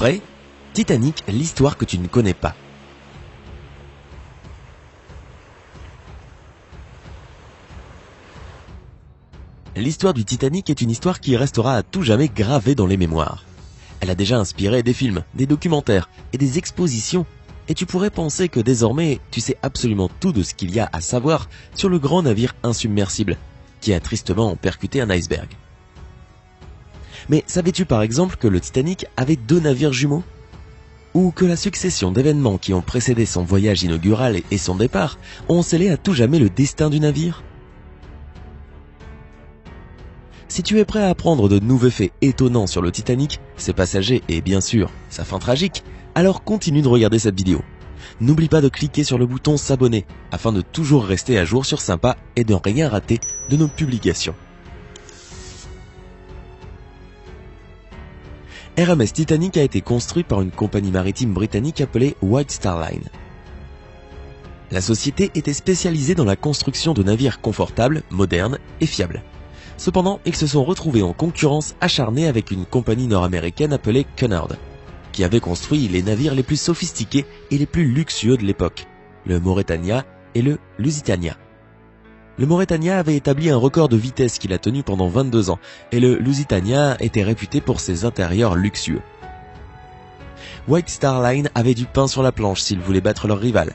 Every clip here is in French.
Prêt ? Titanic, l'histoire que tu ne connais pas. L'histoire du Titanic est une histoire qui restera à tout jamais gravée dans les mémoires. Elle a déjà inspiré des films, des documentaires et des expositions. Et tu pourrais penser que désormais, tu sais absolument tout de ce qu'il y a à savoir sur le grand navire insubmersible, qui a tristement percuté un iceberg. Mais savais-tu par exemple que le Titanic avait 2 navires jumeaux ? Ou que la succession d'événements qui ont précédé son voyage inaugural et son départ ont scellé à tout jamais le destin du navire ? Si tu es prêt à apprendre de nouveaux faits étonnants sur le Titanic, ses passagers et bien sûr sa fin tragique, alors continue de regarder cette vidéo. N'oublie pas de cliquer sur le bouton s'abonner afin de toujours rester à jour sur Sympa et de rien rater de nos publications. RMS Titanic a été construit par une compagnie maritime britannique appelée White Star Line. La société était spécialisée dans la construction de navires confortables, modernes et fiables. Cependant, ils se sont retrouvés en concurrence acharnée avec une compagnie nord-américaine appelée Cunard, qui avait construit les navires les plus sophistiqués et les plus luxueux de l'époque, le Mauretania et le Lusitania. Le Mauretania avait établi un record de vitesse qu'il a tenu pendant 22 ans, et le Lusitania était réputé pour ses intérieurs luxueux. White Star Line avait du pain sur la planche s'ils voulaient battre leur rival.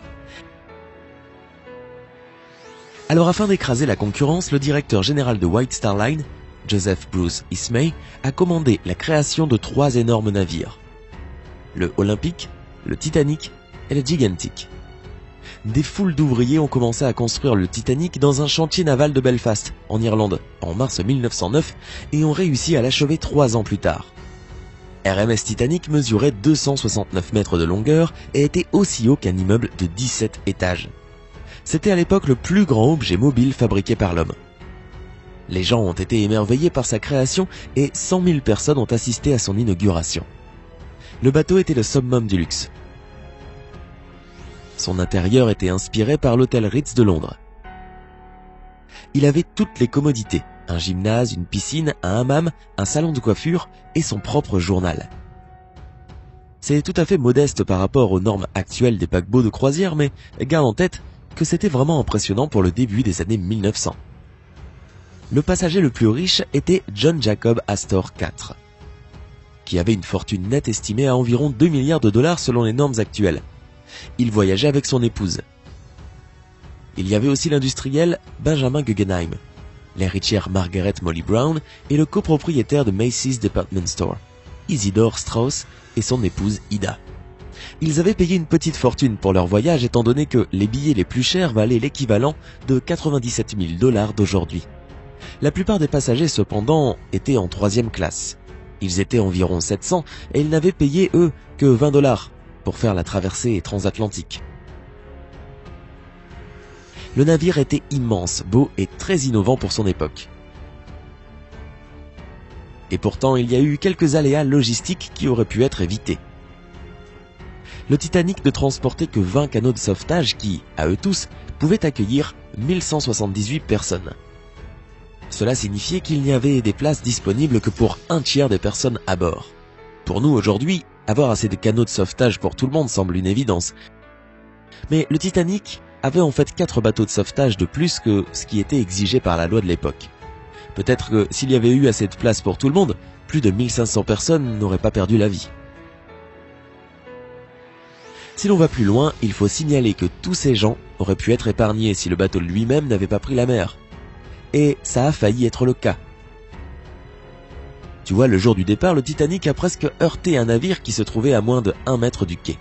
Alors afin d'écraser la concurrence, le directeur général de White Star Line, Joseph Bruce Ismay, a commandé la création de 3 énormes navires. Le Olympic, le Titanic et le Gigantic. Des foules d'ouvriers ont commencé à construire le Titanic dans un chantier naval de Belfast, en Irlande, en mars 1909, et ont réussi à l'achever 3 ans plus tard. RMS Titanic mesurait 269 mètres de longueur et était aussi haut qu'un immeuble de 17 étages. C'était à l'époque le plus grand objet mobile fabriqué par l'homme. Les gens ont été émerveillés par sa création et 100 000 personnes ont assisté à son inauguration. Le bateau était le summum du luxe. Son intérieur était inspiré par l'hôtel Ritz de Londres. Il avait toutes les commodités, un gymnase, une piscine, un hammam, un salon de coiffure et son propre journal. C'est tout à fait modeste par rapport aux normes actuelles des paquebots de croisière, mais garde en tête que c'était vraiment impressionnant pour le début des années 1900. Le passager le plus riche était John Jacob Astor IV, qui avait une fortune nette estimée à environ 2 milliards de dollars selon les normes actuelles. Il voyageait avec son épouse. Il y avait aussi l'industriel Benjamin Guggenheim, l'héritière Margaret Molly Brown et le copropriétaire de Macy's Department Store, Isidore Strauss et son épouse Ida. Ils avaient payé une petite fortune pour leur voyage étant donné que les billets les plus chers valaient l'équivalent de 97 000 dollars d'aujourd'hui. La plupart des passagers cependant étaient en 3e classe. Ils étaient environ 700 et ils n'avaient payé eux que 20 dollars pour faire la traversée transatlantique. Le navire était immense, beau et très innovant pour son époque. Et pourtant, il y a eu quelques aléas logistiques qui auraient pu être évités. Le Titanic ne transportait que 20 canots de sauvetage qui, à eux tous, pouvaient accueillir 1178 personnes. Cela signifiait qu'il n'y avait des places disponibles que pour 1/3 des personnes à bord. Pour nous aujourd'hui, avoir assez de canaux de sauvetage pour tout le monde semble une évidence. Mais le Titanic avait en fait 4 bateaux de sauvetage de plus que ce qui était exigé par la loi de l'époque. Peut-être que s'il y avait eu assez de place pour tout le monde, plus de 1500 personnes n'auraient pas perdu la vie. Si l'on va plus loin, il faut signaler que tous ces gens auraient pu être épargnés si le bateau lui-même n'avait pas pris la mer. Et ça a failli être le cas. Tu vois, le jour du départ, le Titanic a presque heurté un navire qui se trouvait à moins de 1 mètre du quai.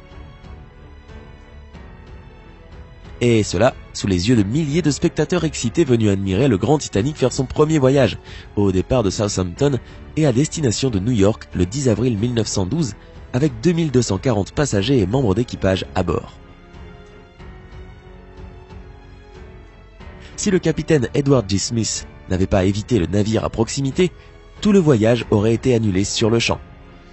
Et cela, sous les yeux de milliers de spectateurs excités venus admirer le grand Titanic faire son premier voyage, au départ de Southampton et à destination de New York le 10 avril 1912, avec 2240 passagers et membres d'équipage à bord. Si le capitaine Edward G. Smith n'avait pas évité le navire à proximité, tout le voyage aurait été annulé sur le champ,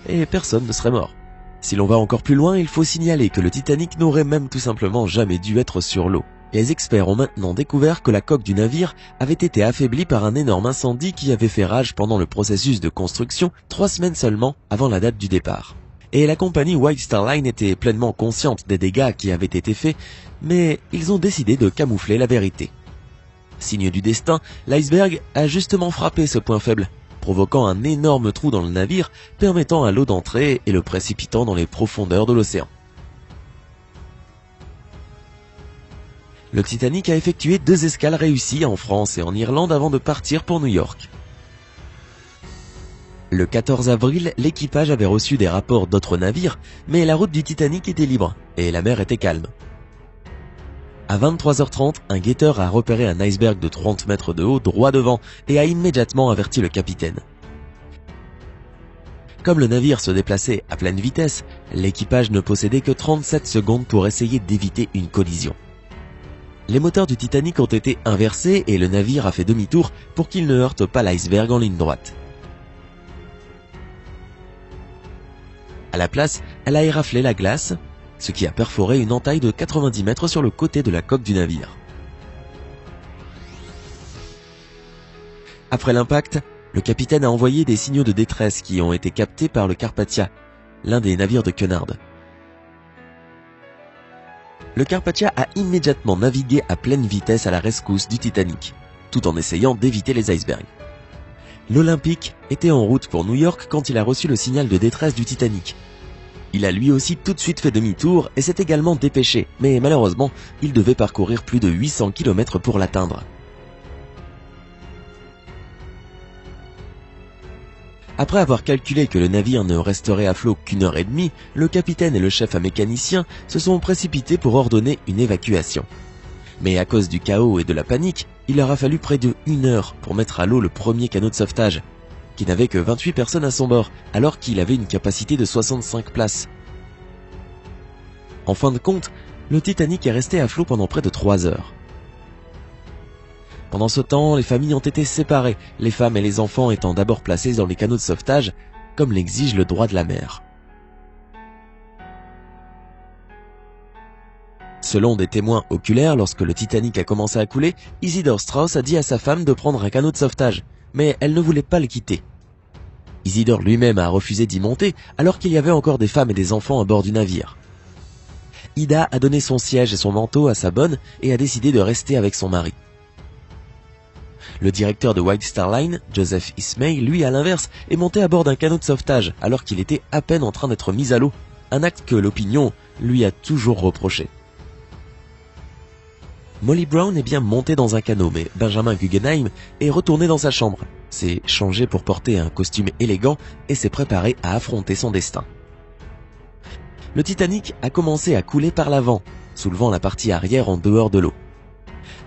et personne ne serait mort. Si l'on va encore plus loin, il faut signaler que le Titanic n'aurait même tout simplement jamais dû être sur l'eau. Les experts ont maintenant découvert que la coque du navire avait été affaiblie par un énorme incendie qui avait fait rage pendant le processus de construction 3 semaines seulement avant la date du départ. et la compagnie White Star Line était pleinement consciente des dégâts qui avaient été faits, mais ils ont décidé de camoufler la vérité. Signe du destin, l'iceberg a justement frappé ce point faible, provoquant un énorme trou dans le navire, permettant à l'eau d'entrer et le précipitant dans les profondeurs de l'océan. Le Titanic a effectué 2 escales réussies en France et en Irlande avant de partir pour New York. Le 14 avril, l'équipage avait reçu des rapports d'autres navires, mais la route du Titanic était libre et la mer était calme. À 23h30, un guetteur a repéré un iceberg de 30 mètres de haut droit devant et a immédiatement averti le capitaine. Comme le navire se déplaçait à pleine vitesse, l'équipage ne possédait que 37 secondes pour essayer d'éviter une collision. Les moteurs du Titanic ont été inversés et le navire a fait demi-tour pour qu'il ne heurte pas l'iceberg en ligne droite. À la place, elle a éraflé la glace, ce qui a perforé une entaille de 90 mètres sur le côté de la coque du navire. Après l'impact, le capitaine a envoyé des signaux de détresse qui ont été captés par le Carpathia, l'un des navires de Cunard. Le Carpathia a immédiatement navigué à pleine vitesse à la rescousse du Titanic, tout en essayant d'éviter les icebergs. L'Olympic était en route pour New York quand il a reçu le signal de détresse du Titanic. Il a lui aussi tout de suite fait demi-tour et s'est également dépêché, mais malheureusement, il devait parcourir plus de 800 km pour l'atteindre. Après avoir calculé que le navire ne resterait à flot qu'une heure et demie, le capitaine et le chef mécanicien se sont précipités pour ordonner une évacuation. Mais à cause du chaos et de la panique, il leur a fallu près de 1 heure pour mettre à l'eau le premier canot de sauvetage, qui n'avait que 28 personnes à son bord, alors qu'il avait une capacité de 65 places. En fin de compte, le Titanic est resté à flot pendant près de 3 heures. Pendant ce temps, les familles ont été séparées, les femmes et les enfants étant d'abord placés dans les canots de sauvetage, comme l'exige le droit de la mer. Selon des témoins oculaires, lorsque le Titanic a commencé à couler, Isidore Straus a dit à sa femme de prendre un canot de sauvetage, mais elle ne voulait pas le quitter. Isidore lui-même a refusé d'y monter, alors qu'il y avait encore des femmes et des enfants à bord du navire. Ida a donné son siège et son manteau à sa bonne et a décidé de rester avec son mari. Le directeur de White Star Line, Joseph Ismay, lui à l'inverse, est monté à bord d'un canot de sauvetage alors qu'il était à peine en train d'être mis à l'eau, un acte que l'opinion lui a toujours reproché. Molly Brown est bien montée dans un canot, mais Benjamin Guggenheim est retourné dans sa chambre, s'est changé pour porter un costume élégant et s'est préparé à affronter son destin. Le Titanic a commencé à couler par l'avant, soulevant la partie arrière en dehors de l'eau.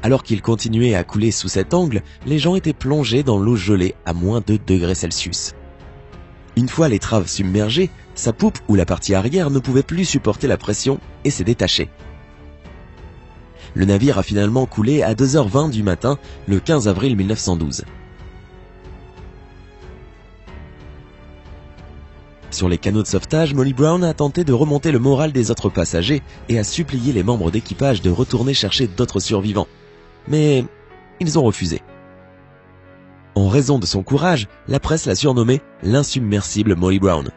Alors qu'il continuait à couler sous cet angle, les gens étaient plongés dans l'eau gelée à moins de 2 degrés Celsius. Une fois l'étrave submergée, sa poupe ou la partie arrière ne pouvait plus supporter la pression et s'est détachée. Le navire a finalement coulé à 2h20 du matin, le 15 avril 1912. Sur les canots de sauvetage, Molly Brown a tenté de remonter le moral des autres passagers et a supplié les membres d'équipage de retourner chercher d'autres survivants. Mais ils ont refusé. En raison de son courage, la presse l'a surnommée l'insubmersible Molly Brown.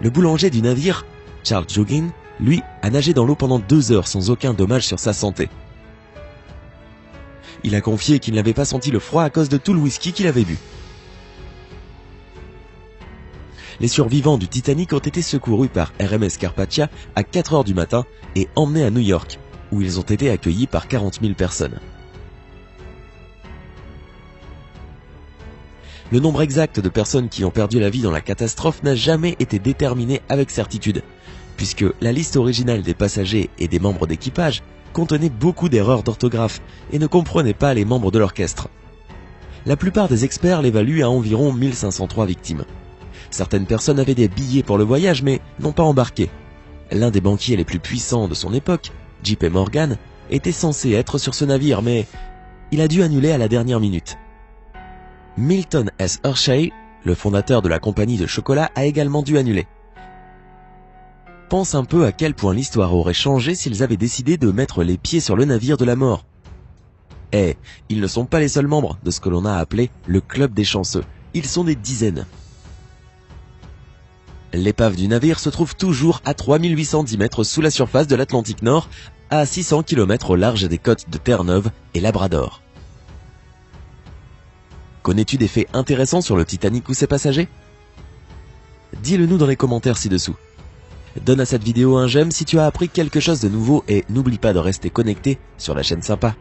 Le boulanger du navire, Charles Jougin, lui, a nagé dans l'eau pendant 2 heures sans aucun dommage sur sa santé. Il a confié qu'il n'avait pas senti le froid à cause de tout le whisky qu'il avait bu. Les survivants du Titanic ont été secourus par RMS Carpathia à 4 heures du matin et emmenés à New York, où ils ont été accueillis par 40 000 personnes. Le nombre exact de personnes qui ont perdu la vie dans la catastrophe n'a jamais été déterminé avec certitude, puisque la liste originale des passagers et des membres d'équipage contenait beaucoup d'erreurs d'orthographe et ne comprenait pas les membres de l'orchestre. La plupart des experts l'évaluent à environ 1503 victimes. Certaines personnes avaient des billets pour le voyage mais n'ont pas embarqué. L'un des banquiers les plus puissants de son époque, JP Morgan, était censé être sur ce navire mais il a dû annuler à la dernière minute. Milton S. Hershey, le fondateur de la compagnie de chocolat, a également dû annuler. Pense un peu à quel point l'histoire aurait changé s'ils avaient décidé de mettre les pieds sur le navire de la mort. Eh, ils ne sont pas les seuls membres de ce que l'on a appelé le Club des chanceux. Ils sont des dizaines. L'épave du navire se trouve toujours à 3810 mètres sous la surface de l'Atlantique Nord, à 600 km au large des côtes de Terre-Neuve et Labrador. Connais-tu des faits intéressants sur le Titanic ou ses passagers? Dis-le nous dans les commentaires ci-dessous. Donne à cette vidéo un j'aime si tu as appris quelque chose de nouveau et n'oublie pas de rester connecté sur la chaîne Sympa.